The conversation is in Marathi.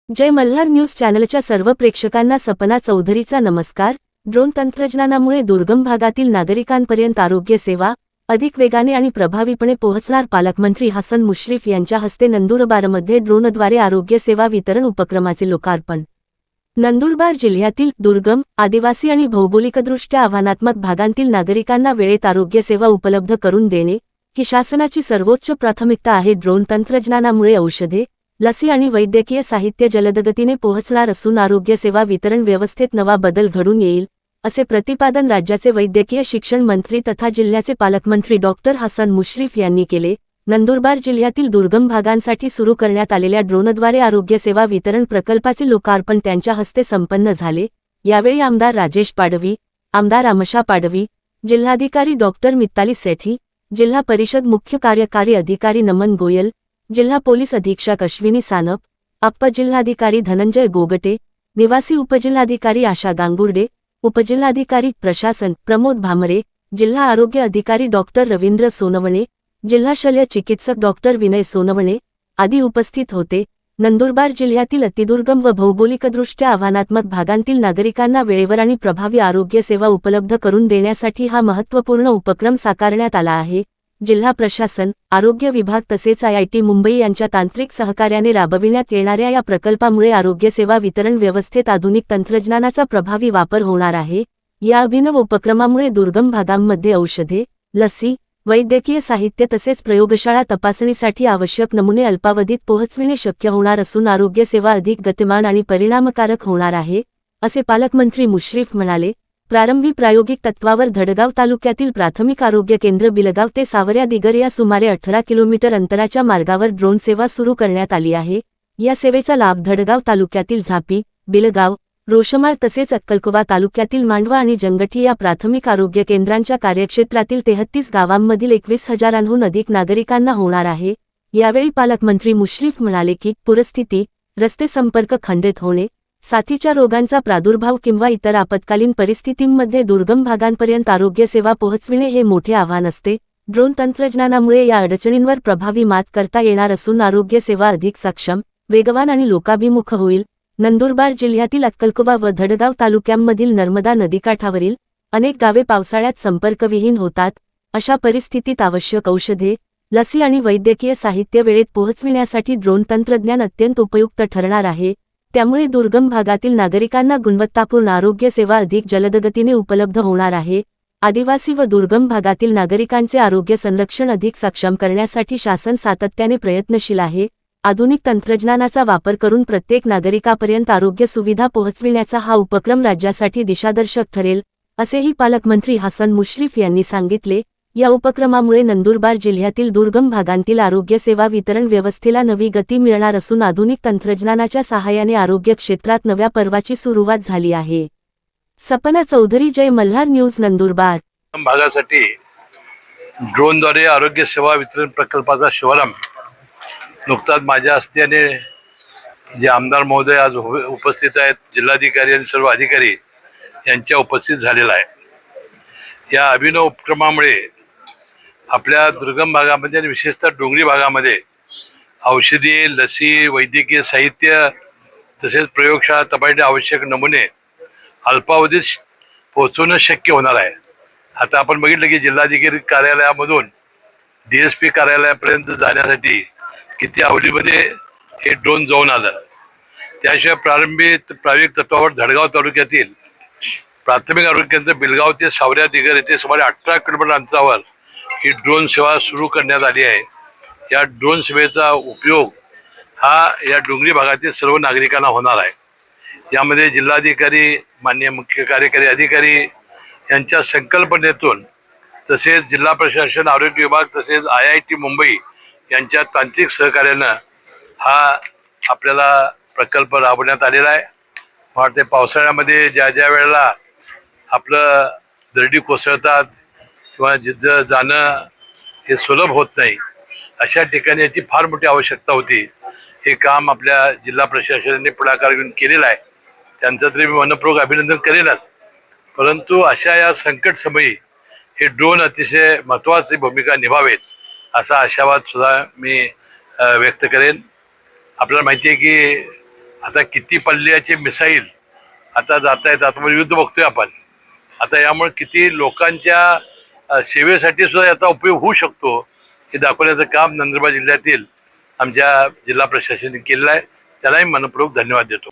जय मल्हार न्यूज चॅनलच्या सर्व प्रेक्षकांना सपना चौधरीचा नमस्कार। ड्रोन तंत्रज्ञानामुळे दुर्गम भागातील नागरिकांपर्यंत आरोग्य सेवा अधिक वेगाने आणि प्रभावीपणे पोहोचणार। पालकमंत्री हसन मुश्रीफ यांच्या हस्ते नंदुरबारमध्ये ड्रोनद्वारे आरोग्य सेवा वितरण उपक्रमाचे लोकार्पण। नंदुरबार जिल्ह्यातील दुर्गम, आदिवासी आणि भौगोलिकदृष्ट्या आव्हानात्मक भागांतील नागरिकांना वेळेत आरोग्य सेवा उपलब्ध करून देणे ही शासनाची सर्वोच्च प्राथमिकता आहे। ड्रोन तंत्रज्ञानामुळे औषधे, लसी आणि वैद्यकीय साहित्य जलदगतीने पोहोचणार असून आरोग्य सेवा वितरण व्यवस्थेत नवा बदल घडून येईल, असे प्रतिपादन राज्याचे वैद्यकीय शिक्षण मंत्री तथा जिल्ह्याचे पालकमंत्री डॉक्टर हसन मुश्रीफ यांनी केले। नंदुरबार जिल्ह्यातील दुर्गम भागांसाठी सुरू करण्यात आलेल्या ड्रोनद्वारे आरोग्य सेवा वितरण प्रकल्पाचे लोकार्पण त्यांच्या हस्ते संपन्न झाले। यावेळी आमदार राजेश पाडवी, आमदार आमशा पाडवी, जिल्हाधिकारी डॉक्टर मित्ताली सेठी, जिल्हा परिषद मुख्य कार्यकारी अधिकारी नमन गोयल, जिल्हा पोलीस अधीक्षक अश्विनी सानप, अप्पर जिल्हाधिकारी धनंजय गोगटे, निवासी उपजिल्हाधिकारी आशा गांगुर्डे, उपजिल्हाधिकारी प्रशासन प्रमोद भामरे, जिल्हा आरोग्य अधिकारी डॉक्टर रवींद्र सोनवणे, जिल्हा शल्य चिकित्सक डॉक्टर विनय सोनवणे आदी उपस्थित होते। नंदुरबार जिल्ह्यातील अतिदुर्गम व भौगोलिकदृष्ट्या आव्हानात्मक भागांतील नागरिकांना वेळेवर आणि प्रभावी आरोग्य सेवा उपलब्ध करून देण्यासाठी हा महत्त्वपूर्ण उपक्रम साकारण्यात आला आहे। जिल्हा प्रशासन, आरोग्य विभाग तसेच IIT मुंबई यांच्या तांत्रिक सहकार्याने राबविण्यात येणाऱ्या या प्रकल्पामुळे आरोग्य सेवा वितरण व्यवस्थेत आधुनिक तंत्रज्ञानाचा प्रभावी वापर होणार आहे। या अभिनव उपक्रमामुळे दुर्गम भागांमध्ये औषधे, लसी, वैद्यकीय साहित्य तसेच प्रयोगशाळा तपासणीसाठी आवश्यक नमुने अल्पावधीत पोहोचविणे शक्य होणार असून आरोग्य सेवा अधिक गतिमान आणि परिणामकारक होणार आहे, असे पालकमंत्री मुश्रीफ म्हणाले। प्रारंभी प्रायोगिक तत्वावर धडगाव तालुक्यातील प्राथमिक आरोग्य केंद्र बिलगाव ते सावर्या दिगर या सुमारे 18 किलोमीटर अंतराच्या मार्गावर ड्रोन सेवा सुरू करण्यात आली आहे। या सेवेचा लाभ धडगाव तालुक्यातील झापी, बिलगाव, रोशमाळ तसेच अक्कलकोवा तालुक्यातील मांडवा आणि जंगठी या प्राथमिक आरोग्य केंद्रांच्या कार्यक्षेत्रातील 33 गावांमधील 21,000हून अधिक नागरिकांना होणार आहे। यावेळी पालकमंत्री मुश्रीफ म्हणाले की पूरस्थिती, रस्ते संपर्क खंडित होणे, साथीच्या रोगांचा प्रादुर्भाव किंवा इतर आपत्कालीन परिस्थितींमध्ये दुर्गम भागांपर्यंत आरोग्य सेवा पोहोचविणे हे मोठे आव्हान असते। ड्रोन तंत्रज्ञानामुळे या अडचणींवर प्रभावी मात करता येणार असून आरोग्य सेवा अधिक सक्षम, वेगवान आणि लोकाभिमुख होईल। नंदुरबार जिल्ह्यातील अक्कलकोवा व धडगाव तालुक्यांमधील नर्मदा नदीकाठावरील अनेक गावे पावसाळ्यात संपर्कविहीन होतात। अशा परिस्थितीत आवश्यक औषधे, लसी आणि वैद्यकीय साहित्य वेळेत पोहोचविण्यासाठी ड्रोन तंत्रज्ञान अत्यंत उपयुक्त ठरणार आहे। त्यामुळे दुर्गम भागातील नागरिकांना गुणवत्तापूर्ण आरोग्य सेवा अधिक जलदगतीने उपलब्ध होणार आहे। आदिवासी व दुर्गम भागातील नागरिकांचे आरोग्य संरक्षण अधिक सक्षम करण्यासाठी शासन सातत्याने प्रयत्नशील आहे। आधुनिक तंत्रज्ञानाचा वापर करून प्रत्येक नागरिकापर्यंत आरोग्य सुविधा पोहोचविण्याचा हा उपक्रम राज्यासाठी दिशादर्शक ठरेल, असेही पालकमंत्री हसन मुश्रीफ यांनी सांगितले। या उपक्रमामुळे नंदुरबार जिल्ह्यातील दुर्गम भागांतील आरोग्य सेवा वितरण व्यवस्थेला नवी गती मिळणार असून आधुनिक तंत्रज्ञानाच्या सहाय्याने आरोग्य क्षेत्रात नव्या पर्वाची सुरुवात झाली आहे। सपना चौधरी, जय मल्हार न्यूज, नंदुरबार। भागासाठी ड्रोनद्वारे आरोग्य सेवा वितरण प्रकल्पाचा शुभारंभ नुकताच माझ्या हस्ते जे आमदार महोदय आज उपस्थित आहेत, जिल्हाधिकारी आणि सर्व अधिकारी यांच्या उपस्थित झालेला आहे। या अभिनव उपक्रमामुळे आपल्या दुर्गम भागामध्ये आणि विशेषतः डोंगरी भागामध्ये औषधी, लसी, वैद्यकीय साहित्य तसेच प्रयोगशाळा तपासणी आवश्यक नमुने अल्पावधीत पोहोचवणं शक्य होणार आहे। आता आपण बघितलं की जिल्हाधिकारी कार्यालयामधून DSP कार्यालयापर्यंत जाण्यासाठी किती अवधीमध्ये हे ड्रोन जाऊन आलं। त्याशिवाय प्रायोगिक तत्वावर धडगाव तालुक्यातील प्राथमिक आरोग्य केंद्र बिलगाव ते सावर्या दिगर येथे सुमारे 18 किलोमीटर अंतरावर ही ड्रोन सेवा सुरू करण्यात आली आहे। या ड्रोन सेवेचा उपयोग हा या डोंगरी भागातील सर्व नागरिकांना होणार आहे। यामध्ये जिल्हाधिकारी, माननीय मुख्य कार्यकारी अधिकारी यांच्या संकल्पनेतून तसेच जिल्हा प्रशासन, आरोग्य विभाग तसेच IIT मुंबई यांच्या तांत्रिक सहकार्यानं हा आपल्याला प्रकल्प राबवण्यात आलेला आहे। वाटते पावसाळ्यामध्ये ज्या वेळेला आपलं दरडी कोसळतात किंवा जिथं जाणं हे सुलभ होत नाही, अशा ठिकाणी याची फार मोठी आवश्यकता होती। हे काम आपल्या जिल्हा प्रशासनाने पुढाकार घेऊन केलेलं आहे, त्यांचं तरी मी मनपूर्वक अभिनंदन करेनच। परंतु अशा या संकट समयी हे ड्रोन अतिशय महत्त्वाची भूमिका निभावेत असा आशावाद सुद्धा मी व्यक्त करेन. आपल्याला माहिती आहे की आता किती पल्ल्याचे मिसाईल आता जात आहेत. आता युद्ध बघतोय आपण. आता यामुळे किती लोकांच्या सेवेसाठी सुद्धा याचा उपयोग होऊ शकतो हे दाखवण्याचं काम नंदुरबार जिल्ह्यातील आमच्या जिल्हा प्रशासनाने केलेलं आहे. त्यालाही मनपूर्वक धन्यवाद देतो.